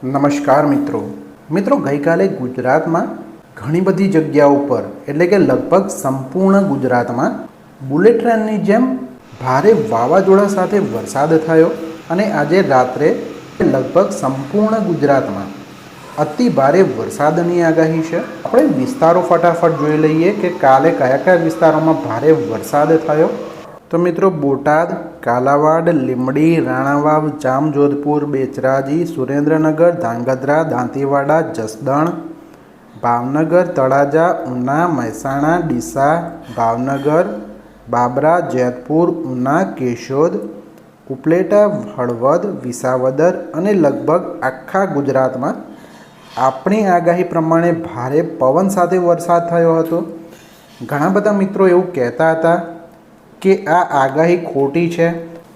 નમસ્કાર મિત્રો ગઈકાલે ગુજરાતમાં ઘણી બધી જગ્યાઓ પર એટલે કે લગભગ સંપૂર્ણ ગુજરાતમાં બુલેટ ટ્રેનની જેમ ભારે વાવાઝોડા સાથે વરસાદ થયો અને આજે રાત્રે લગભગ સંપૂર્ણ ગુજરાતમાં અતિ ભારે વરસાદની આગાહી છે। આપણે વિસ્તારો ફટાફટ જોઈ લઈએ કે કાલે કયા કયા વિસ્તારોમાં ભારે વરસાદ થયો। तो मित्रों बोटाद, कालावाड़, લીંબડી, રાણાવાવ, જામજોધપુર, બેચરાજી, सुरेन्द्रनगर, धांगध्रा, दांतीवाड़ा, जसदण, भावनगर, तळाजा, उना, મહેસાણા, ડીસા, भावनगर, बाबरा, जेतपुर, उना, केशोद, उपलेटा, हળવદ, વિસાવદર અને લગભગ આખા ગુજરાતમાં આપણી આગાહી પ્રમાણે ભારે પવન સાથે વરસાદ થયો હતો। ઘણા બધા મિત્રો એવું કહેતા હતા કે આ આગાહી ખોટી છે,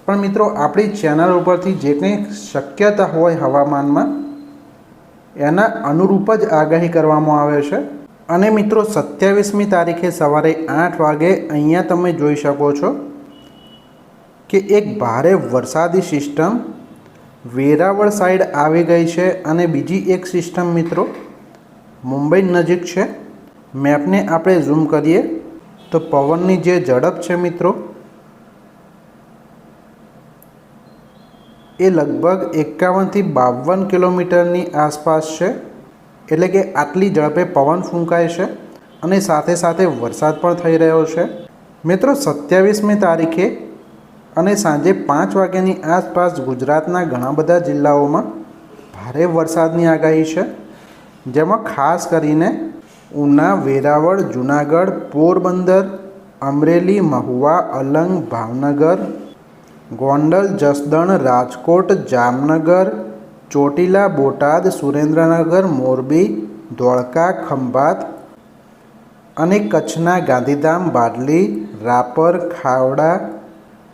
પણ મિત્રો આપણી ચેનલ ઉપરથી જે કંઈ શક્યતા હોય હવામાનમાં એના અનુરૂપ જ આગાહી કરવામાં આવે છે। અને મિત્રો 27મી તારીખે સવારે 8 વાગે અહીંયા તમે જોઈ શકો છો કે એક ભારે વરસાદી સિસ્ટમ વેરાવળ સાઈડ આવી ગઈ છે અને બીજી એક સિસ્ટમ મિત્રો મુંબઈ નજીક છે। મેપને આપણે ઝૂમ કરીએ तो पवननी जे झड़प है मित्रों ये लगभग 51 થી 52 किलोमीटरनी आसपास है। एटले के आटली झड़पे पवन फूंकाय है और साथे साथे वरसाद पण थई रह्यो छे। मित्रों 27મી तारीखे अने सांजे 5 वाग्यानी आसपास गुजरातना घणा बधा जिल्लाओमां भारे वरसादनी आगाही है, जेमां खास करीने उना, वेरावळ, जूनागढ़, पोरबंदर, अमरेली, महुआ, अलंग, भावनगर, गोंडल, जसदण, राजकोट, जामनगर, ચોટીલા, बोटाद, सुरेन्द्रनगर, मोरबी, धोळका, खंभात અને કચ્છના ગાંધીધામ, બાડલી, રાપર, ખાવડા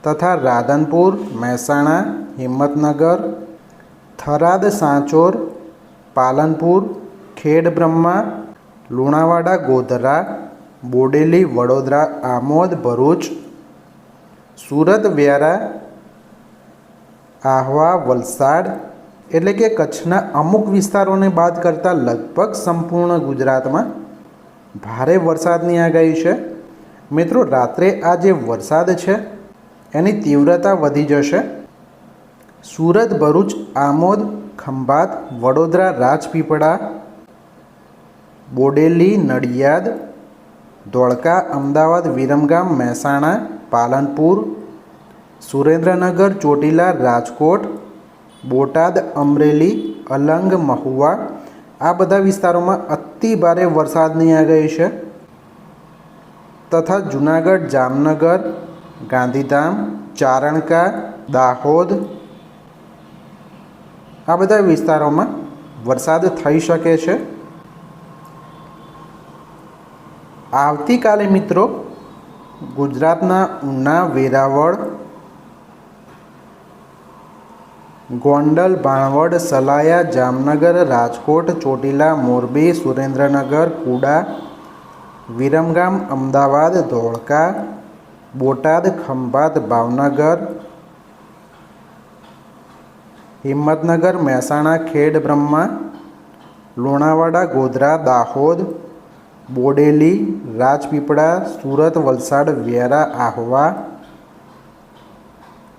તથા રાધનપુર, મહેસાણા, હિંમતનગર, થરાદ, સાંચોર, પાલનપુર, ખેડબ્રહ્મા, લુણાવાડા, ગોધરા, બોડેલી, વડોદરા, આમોદ, ભરૂચ, સુરત, વ્યારા, આહવા, વલસાડ એટલે કે કચ્છના અમુક વિસ્તારોને બાદ કરતાં લગભગ સંપૂર્ણ ગુજરાતમાં ભારે વરસાદની આગાહી છે। મિત્રો રાત્રે આ જે વરસાદ છે એની તીવ્રતા વધી જશે। સુરત, ભરૂચ, આમોદ, ખંભાત, વડોદરા, રાજપીપળા, બોડેલી, નડિયાદ, ધોળકા, અમદાવાદ, વિરમગામ, મહેસાણા, પાલનપુર, સુરેન્દ્રનગર, ચોટીલા, રાજકોટ, બોટાદ, અમરેલી, અલંગ, મહુવા આ બધા વિસ્તારોમાં અતિ ભારે વરસાદની આગાહી છે તથા જૂનાગઢ, જામનગર, ગાંધીધામ, ચારણકા, દાહોદ આ બધા વિસ્તારોમાં વરસાદ થઈ શકે છે। આવતીકાલે મિત્રો ગુજરાતના ઉના, વેરાવળ, ગોંડલ, ભાણવડ, સલાયા, જામનગર, રાજકોટ, ચોટીલા, મોરબી, સુરેન્દ્રનગર, કુડા, વિરમગામ, અમદાવાદ, ધોળકા, બોટાદ, ખંભાત, ભાવનગર, હિંમતનગર, મહેસાણા, ખેડબ્રહ્મા, લુણાવાડા, ગોધરા, દાહોદ, બોડેલી, રાજપીપળા, સુરત, વલસાડ, વ્યારા, આહવા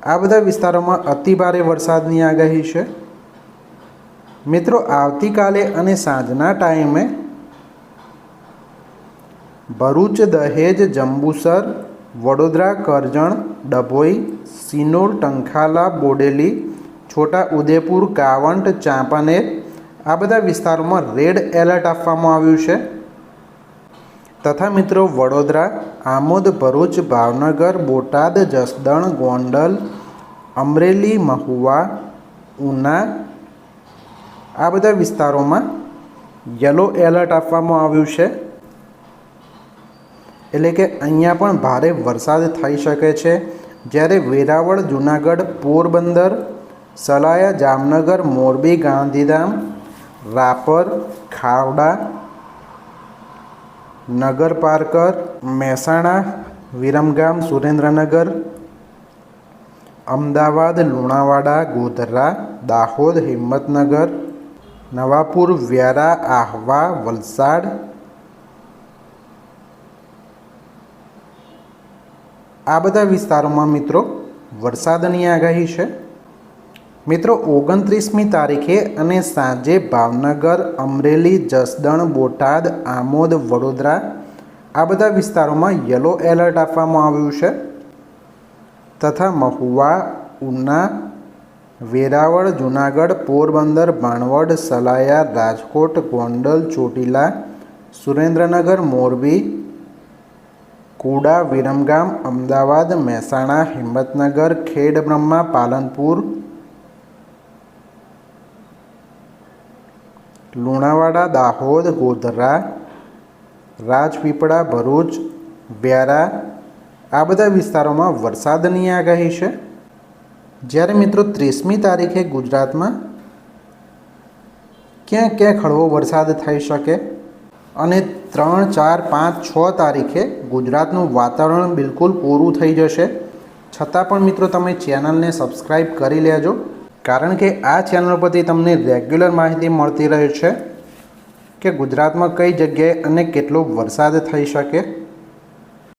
આ બધા વિસ્તારોમાં અતિ ભારે વરસાદની આગાહી છે। મિત્રો આવતીકાલે અને સાંજના ટાઈમે ભરૂચ, દહેજ, જંબુસર, વડોદરા, કરજણ, ડભોઈ, સિનોર, ટંકાલા, બોડેલી, છોટા ઉદેપુર, કાવંટ, ચાંપાનેર આ બધા વિસ્તારોમાં રેડ એલર્ટ આપવામાં આવ્યું છે તથા મિત્રો વડોદરા, આમોદ, ભરૂચ, ભાવનગર, બોટાદ, જસદણ, ગોંડલ, અમરેલી, મહુવા, ઉના આ બધા વિસ્તારોમાં યલો એલર્ટ આપવામાં આવ્યું છે। એટલે કે અહીંયા પણ ભારે વરસાદ થઈ શકે છે। જ્યારે વેરાવળ, જૂનાગઢ, પોરબંદર, સલાયા, જામનગર, મોરબી, ગાંધીધામ, રાપર, ખાવડા, नगर पारकर, મહેસાણા, વિરમગામ, સુરેન્દ્રનગર, અમદાવાદ, લુણાવાડા, ગોધરા, દાહોદ, હિંમતનગર, નવાપુર, વ્યારા, આહવા, વલસાડ, આ બધા વિસ્તારોમાં મિત્રો વરસાદની આગાહી છે. મિત્રો 29મી તારીખે અને સાંજે ભાવનગર, અમરેલી, જસદણ, બોટાદ, આમોદ, વડોદરા આ બધા વિસ્તારોમાં યલો એલર્ટ આપવામાં આવ્યું છે તથા મહુવા, ઉના, વેરાવળ, જૂનાગઢ, પોરબંદર, ભાણવડ, સલાયા, રાજકોટ, ગોંડલ, ચોટીલા, સુરેન્દ્રનગર, મોરબી, કુડા, વિરમગામ, અમદાવાદ, મહેસાણા, હિંમતનગર, ખેડબ્રહ્મા, પાલનપુર, લુણાવાડા, દાહોદ, ગોધરા, રાજપીપળા, ભરૂચ, વ્યારા આ બધા વિસ્તારોમાં વરસાદની આગાહી છે. જ્યારે મિત્રો 30મી તારીખે ગુજરાતમાં ક્યાં ક્યાં હળવો વરસાદ થઈ શકે અને 3, 4, 5, 6 તારીખે ગુજરાતનું વાતાવરણ બિલકુલ કોરું થઈ જશે. છતાં પણ મિત્રો તમે ચેનલને સબસ્ક્રાઈબ કરી લેજો, કારણ કે આ ચેનલ પરથી તમને રેગ્યુલર માહિતી મળતી રહે છે કે ગુજરાતમાં કઈ જગ્યાએ અને કેટલો વરસાદ થઈ શકે.